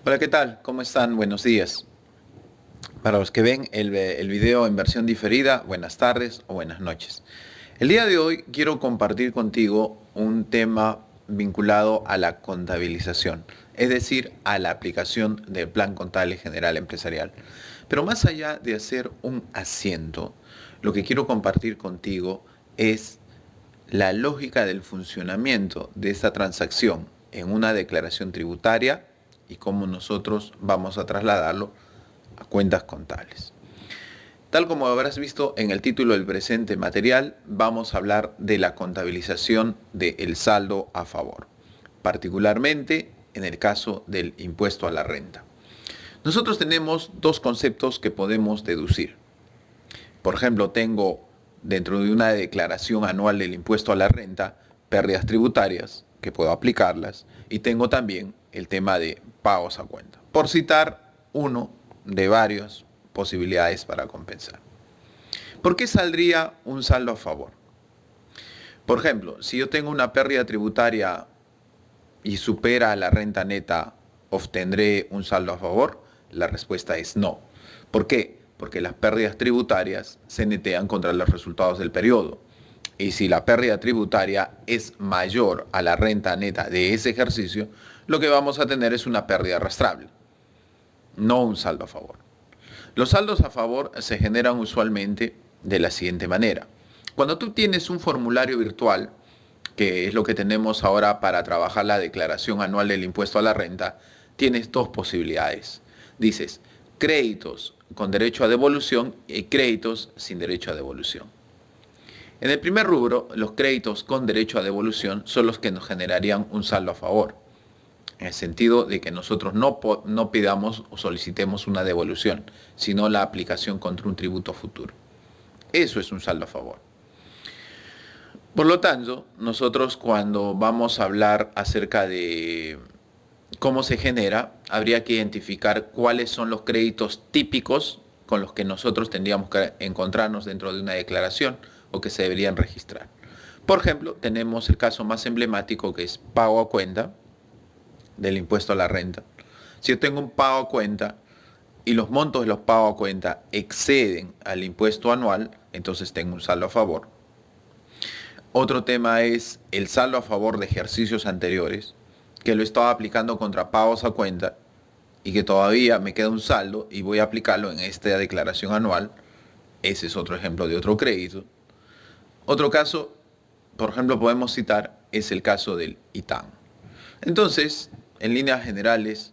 Hola, ¿qué tal? ¿Cómo están? Buenos días. Para los que ven el video en versión diferida, buenas tardes o buenas noches. El día de hoy quiero compartir contigo un tema vinculado a la contabilización, es decir, a la aplicación del Plan Contable General Empresarial. Pero más allá de hacer un asiento, lo que quiero compartir contigo es la lógica del funcionamiento de esta transacción en una declaración tributaria y cómo nosotros vamos a trasladarlo a cuentas contables. Tal como habrás visto en el título del presente material, vamos a hablar de la contabilización del saldo a favor, particularmente en el caso del impuesto a la renta. Nosotros tenemos dos conceptos que podemos deducir. Por ejemplo, tengo dentro de una declaración anual del impuesto a la renta pérdidas tributarias que puedo aplicarlas y tengo también el tema de pagos a cuenta. Por citar uno de varias posibilidades para compensar. ¿Por qué saldría un saldo a favor? Por ejemplo, si yo tengo una pérdida tributaria y supera la renta neta, ¿obtendré un saldo a favor? La respuesta es no. ¿Por qué? Porque las pérdidas tributarias se netean contra los resultados del periodo. Y si la pérdida tributaria es mayor a la renta neta de ese ejercicio, lo que vamos a tener es una pérdida arrastrable, no un saldo a favor. Los saldos a favor se generan usualmente de la siguiente manera. Cuando tú tienes un formulario virtual, que es lo que tenemos ahora para trabajar la declaración anual del impuesto a la renta, tienes dos posibilidades. Dices, créditos con derecho a devolución y créditos sin derecho a devolución. En el primer rubro, los créditos con derecho a devolución son los que nos generarían un saldo a favor, en el sentido de que nosotros no pidamos o solicitemos una devolución, sino la aplicación contra un tributo futuro. Eso es un saldo a favor. Por lo tanto, nosotros cuando vamos a hablar acerca de cómo se genera, habría que identificar cuáles son los créditos típicos con los que nosotros tendríamos que encontrarnos dentro de una declaración o que se deberían registrar. Por ejemplo, tenemos el caso más emblemático que es pago a cuenta del impuesto a la renta. Si yo tengo un pago a cuenta y los montos de los pagos a cuenta exceden al impuesto anual, entonces tengo un saldo a favor. Otro tema es el saldo a favor de ejercicios anteriores, que lo estaba aplicando contra pagos a cuenta y que todavía me queda un saldo y voy a aplicarlo en esta declaración anual. Ese es otro ejemplo de otro crédito. Otro caso, por ejemplo, podemos citar, es el caso del ITAN. Entonces, en líneas generales,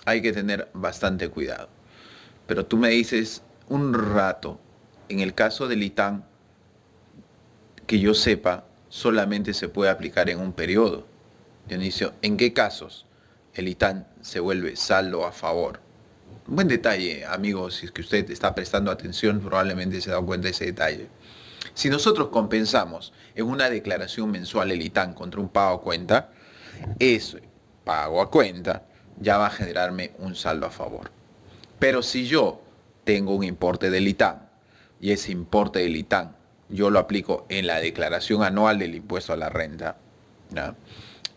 hay que tener bastante cuidado. Pero tú me dices un rato, en el caso del ITAN, que yo sepa, solamente se puede aplicar en un periodo. Dionisio, ¿en qué casos el ITAN se vuelve saldo a favor? Un buen detalle, amigos, si es que usted está prestando atención, probablemente se da cuenta de ese detalle. Si nosotros compensamos en una declaración mensual el ITAN contra un pago a cuenta, ese pago a cuenta ya va a generarme un saldo a favor. Pero si yo tengo un importe del ITAN y ese importe del ITAN yo lo aplico en la declaración anual del impuesto a la renta, ¿ya?,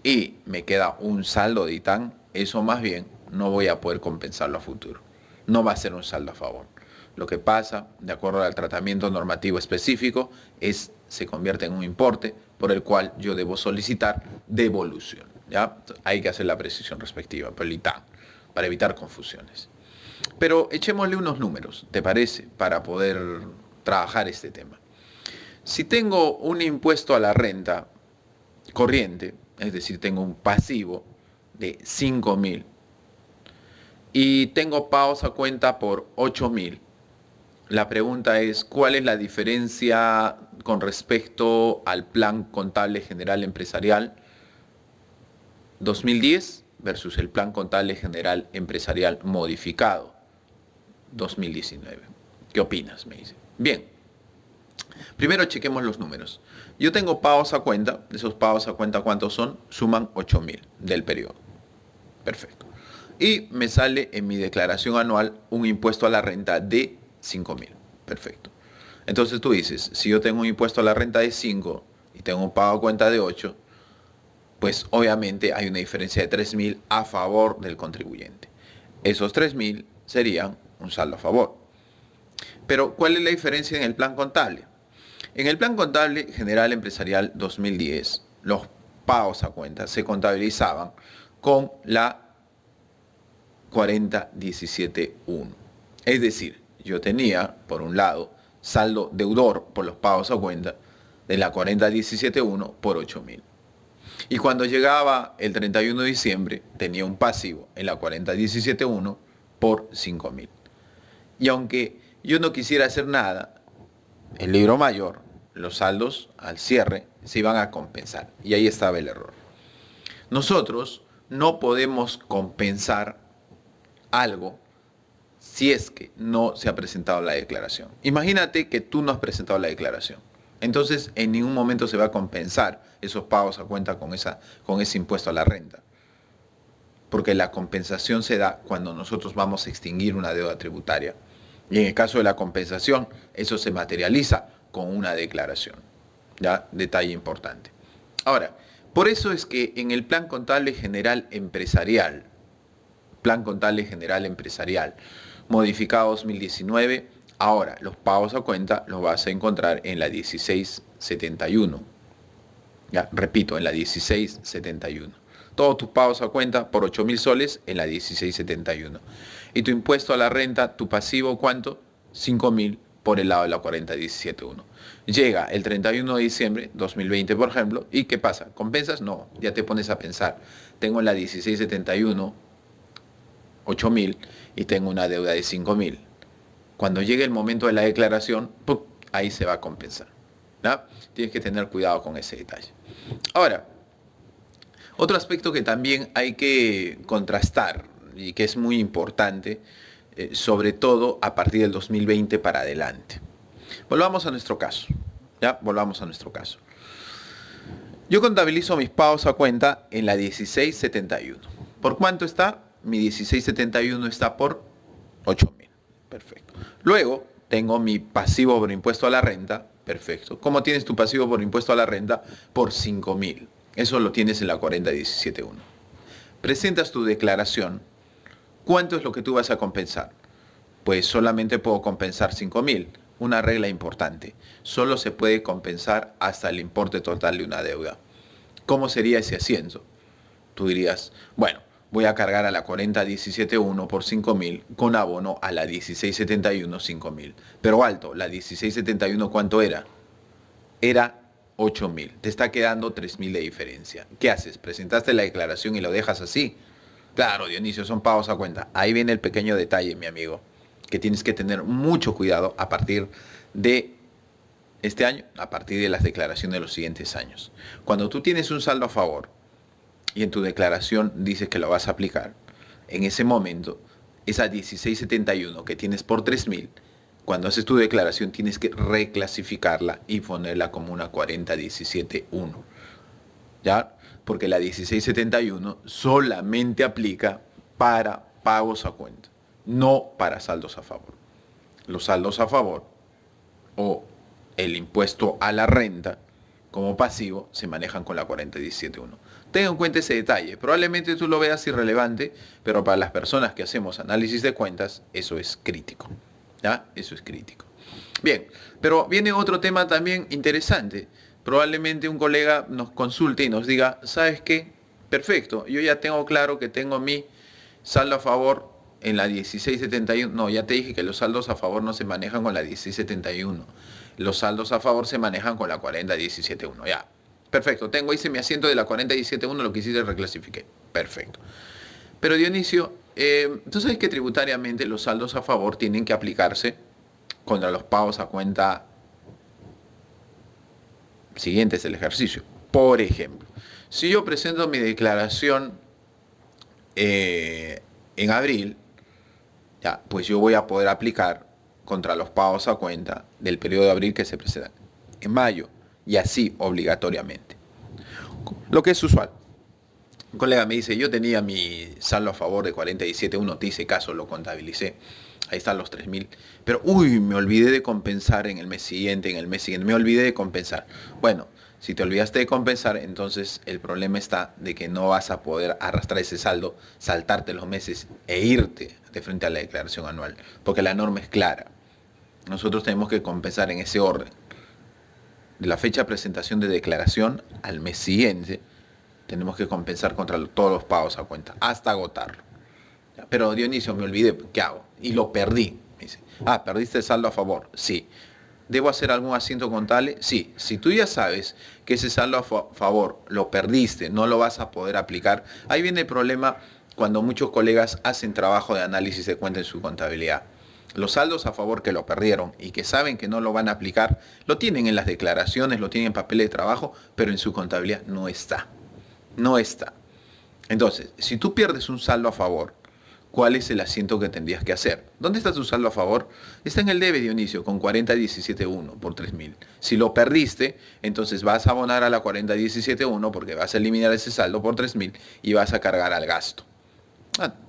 y me queda un saldo de ITAN, eso más bien no voy a poder compensarlo a futuro. No va a ser un saldo a favor. Lo que pasa, de acuerdo al tratamiento normativo específico, se convierte en un importe por el cual yo debo solicitar devolución. ¿Ya? Hay que hacer la precisión respectiva por el ITAN, para evitar confusiones. Pero echémosle unos números, ¿te parece? Para poder trabajar este tema. Si tengo un impuesto a la renta corriente, es decir, tengo un pasivo de 5.000 y tengo pagos a cuenta por 8.000, la pregunta es, ¿cuál es la diferencia con respecto al Plan Contable General Empresarial 2010 versus el Plan Contable General Empresarial modificado 2019? ¿Qué opinas? Me dice. Bien, primero chequemos los números. Yo tengo pagos a cuenta, esos pagos a cuenta, ¿cuántos son? Suman 8.000 del periodo. Perfecto. Y me sale en mi declaración anual un impuesto a la renta de 5.000. Perfecto. Entonces tú dices, si yo tengo un impuesto a la renta de 5 y tengo un pago a cuenta de 8, pues obviamente hay una diferencia de 3.000 a favor del contribuyente. Esos 3.000 serían un saldo a favor. Pero, ¿cuál es la diferencia en el plan contable? En el plan contable general empresarial 2010, los pagos a cuenta se contabilizaban con la 4017.1. Es decir, yo tenía, por un lado, saldo deudor por los pagos a cuenta de la 4017.1 por 8.000. Y cuando llegaba el 31 de diciembre, tenía un pasivo en la 4017.1 por 5.000. Y aunque yo no quisiera hacer nada, el libro mayor, los saldos al cierre se iban a compensar. Y ahí estaba el error. Nosotros no podemos compensar algo si es que no se ha presentado la declaración. Imagínate que tú no has presentado la declaración. Entonces, en ningún momento se va a compensar esos pagos a cuenta con ese impuesto a la renta. Porque la compensación se da cuando nosotros vamos a extinguir una deuda tributaria. Y en el caso de la compensación, eso se materializa con una declaración. ¿Ya? Detalle importante. Ahora, por eso es que en el Plan Contable General Empresarial, modificado 2019, ahora los pagos a cuenta los vas a encontrar en la 1671. Ya, repito, en la 1671. Todos tus pagos a cuenta por 8.000 soles en la 1671. Y tu impuesto a la renta, tu pasivo, ¿cuánto? 5.000 por el lado de la 4017.1. Llega el 31 de diciembre 2020, por ejemplo, ¿y qué pasa? ¿Compensas? No, ya te pones a pensar. Tengo en la 1671 8.000 y tengo una deuda de 5.000. Cuando llegue el momento de la declaración, ¡pum!, ahí se va a compensar. ¿Ya? Tienes que tener cuidado con ese detalle. Ahora, otro aspecto que también hay que contrastar y que es muy importante, sobre todo a partir del 2020 para adelante. Volvamos a nuestro caso. ¿Ya? Volvamos a nuestro caso. Yo contabilizo mis pagos a cuenta en la 1671. ¿Por cuánto está? Mi 1671 está por 8.000. Perfecto. Luego tengo mi pasivo por impuesto a la renta. Perfecto. ¿Cómo tienes tu pasivo por impuesto a la renta? Por 5.000. Eso lo tienes en la 4017.1. Presentas tu declaración. ¿Cuánto es lo que tú vas a compensar? Pues solamente puedo compensar 5.000. Una regla importante. Solo se puede compensar hasta el importe total de una deuda. ¿Cómo sería ese ascenso? Tú dirías, bueno, voy a cargar a la 4017.1 por 5.000 con abono a la 1671 5.000. Pero alto, la 1671 ¿cuánto era? Era 8.000. Te está quedando 3.000 de diferencia. ¿Qué haces? ¿Presentaste la declaración y lo dejas así? Claro, Dionisio, son pagos a cuenta. Ahí viene el pequeño detalle, mi amigo, que tienes que tener mucho cuidado a partir de este año, a partir de las declaraciones de los siguientes años. Cuando tú tienes un saldo a favor y en tu declaración dices que lo vas a aplicar, en ese momento, esa 1671 que tienes por 3.000, cuando haces tu declaración tienes que reclasificarla y ponerla como una 4017.1. ¿Ya? Porque la 1671 solamente aplica para pagos a cuenta, no para saldos a favor. Los saldos a favor o el impuesto a la renta como pasivo se manejan con la 4017.1. Ten en cuenta ese detalle. Probablemente tú lo veas irrelevante, pero para las personas que hacemos análisis de cuentas, eso es crítico. ¿Ya? Eso es crítico. Bien, pero viene otro tema también interesante. Probablemente un colega nos consulte y nos diga, ¿sabes qué? Perfecto, yo ya tengo claro que tengo mi saldo a favor en la 1671. No, ya te dije que los saldos a favor no se manejan con la 1671. Los saldos a favor se manejan con la 4017.1. Ya, perfecto, hice mi asiento de la 4017.1, lo que hiciste reclasifiqué. Perfecto. Pero Dionisio, tú sabes que tributariamente los saldos a favor tienen que aplicarse contra los pagos a cuenta siguientes del ejercicio. Por ejemplo, si yo presento mi declaración en abril, ya, pues yo voy a poder aplicar contra los pagos a cuenta del periodo de abril que se presentan en mayo, y así obligatoriamente. Lo que es usual. Un colega me dice, yo tenía mi saldo a favor de 47.1, te hice caso, lo contabilicé. Ahí están los 3.000. Pero, uy, me olvidé de compensar en el mes siguiente, me olvidé de compensar. Bueno, si te olvidaste de compensar, entonces el problema está de que no vas a poder arrastrar ese saldo, saltarte los meses e irte de frente a la declaración anual, porque la norma es clara. Nosotros tenemos que compensar en ese orden. De la fecha de presentación de declaración al mes siguiente, tenemos que compensar contra todos los pagos a cuenta, hasta agotarlo. Pero Dionisio, me olvidé, ¿qué hago? Y lo perdí. Me dice, ¿perdiste el saldo a favor? Sí. ¿Debo hacer algún asiento contable? Sí. Si tú ya sabes que ese saldo a favor lo perdiste, no lo vas a poder aplicar, ahí viene el problema cuando muchos colegas hacen trabajo de análisis de cuenta en su contabilidad. Los saldos a favor que lo perdieron y que saben que no lo van a aplicar, lo tienen en las declaraciones, lo tienen en papel de trabajo, pero en su contabilidad no está. No está. Entonces, si tú pierdes un saldo a favor, ¿cuál es el asiento que tendrías que hacer? ¿Dónde está tu saldo a favor? Está en el debe, Dionisio, con 40.17.1 por 3.000. Si lo perdiste, entonces vas a abonar a la 40.17.1 porque vas a eliminar ese saldo por 3.000 y vas a cargar al gasto.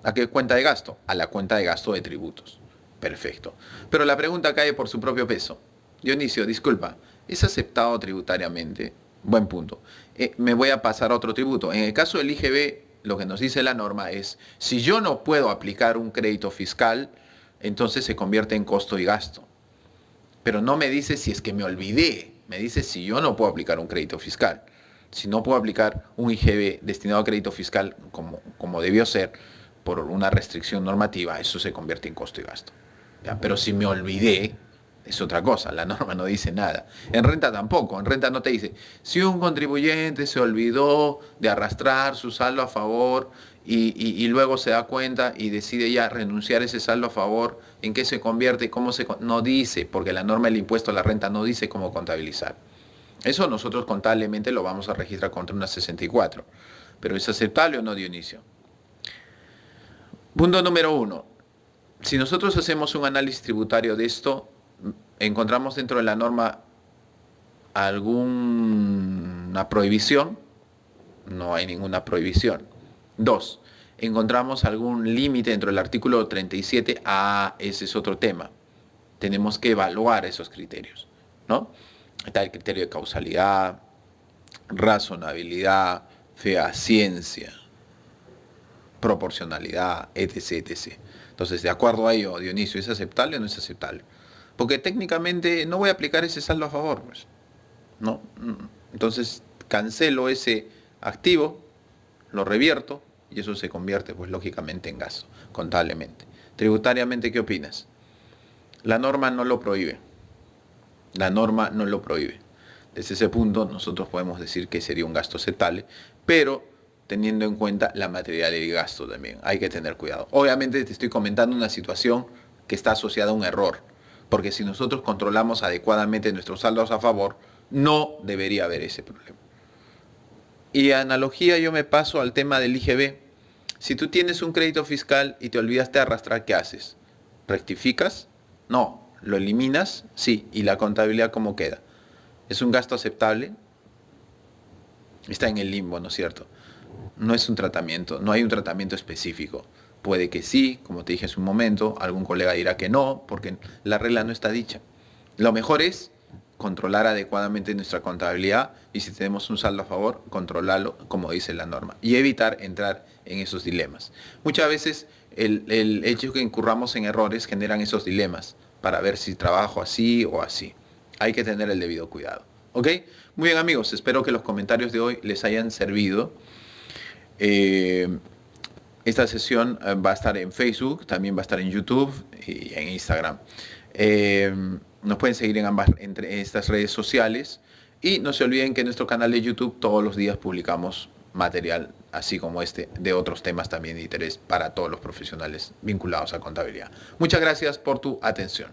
¿A qué cuenta de gasto? A la cuenta de gasto de tributos. Perfecto. Pero la pregunta cae por su propio peso. Dionisio, disculpa, ¿es aceptado tributariamente? Buen punto. Me voy a pasar a otro tributo. En el caso del IGB, lo que nos dice la norma es, si yo no puedo aplicar un crédito fiscal, entonces se convierte en costo y gasto. Pero no me dice si es que me olvidé, me dice si yo no puedo aplicar un crédito fiscal. Si no puedo aplicar un IGB destinado a crédito fiscal como debió ser por una restricción normativa, eso se convierte en costo y gasto. ¿Ya? Pero si me olvidé, es otra cosa, la norma no dice nada. En renta tampoco, en renta no te dice, si un contribuyente se olvidó de arrastrar su saldo a favor y luego se da cuenta y decide ya renunciar a ese saldo a favor, ¿en qué se convierte? ¿Cómo se...? No dice, porque la norma del impuesto a la renta no dice cómo contabilizar. Eso nosotros contablemente lo vamos a registrar contra una 64. Pero ¿es aceptable o no, Dionisio? Punto número 1. Si nosotros hacemos un análisis tributario de esto, encontramos dentro de la norma alguna prohibición, no hay ninguna prohibición. 2. Encontramos algún límite dentro del artículo 37, ese es otro tema. Tenemos que evaluar esos criterios, ¿no? Está el criterio de causalidad, razonabilidad, fehaciencia, proporcionalidad, etc, etc. Entonces, de acuerdo a ello, Dionisio, ¿es aceptable o no es aceptable? Porque técnicamente no voy a aplicar ese saldo a favor, pues, ¿no? Entonces, cancelo ese activo, lo revierto y eso se convierte, pues, lógicamente en gasto, contablemente. Tributariamente, ¿qué opinas? La norma no lo prohíbe. La norma no lo prohíbe. Desde ese punto, nosotros podemos decir que sería un gasto aceptable, pero teniendo en cuenta la materialidad del gasto también. Hay que tener cuidado. Obviamente te estoy comentando una situación que está asociada a un error, porque si nosotros controlamos adecuadamente nuestros saldos a favor, no debería haber ese problema. Y analogía yo me paso al tema del IGB. Si tú tienes un crédito fiscal y te olvidaste de arrastrar, ¿qué haces? ¿Rectificas? No. ¿Lo eliminas? Sí. ¿Y la contabilidad cómo queda? ¿Es un gasto aceptable? Está en el limbo, ¿no es cierto? No es un tratamiento, no hay un tratamiento específico. Puede que sí, como te dije hace un momento, algún colega dirá que no, porque la regla no está dicha. Lo mejor es controlar adecuadamente nuestra contabilidad y si tenemos un saldo a favor, controlarlo como dice la norma y evitar entrar en esos dilemas. Muchas veces el hecho de que incurramos en errores generan esos dilemas para ver si trabajo así o así. Hay que tener el debido cuidado. ¿Ok? Muy bien, amigos, espero que los comentarios de hoy les hayan servido. Esta sesión va a estar en Facebook, también va a estar en YouTube y en Instagram. Nos pueden seguir en entre estas redes sociales y no se olviden que en nuestro canal de YouTube todos los días publicamos material así como este de otros temas también de interés para todos los profesionales vinculados a contabilidad. Muchas gracias por tu atención.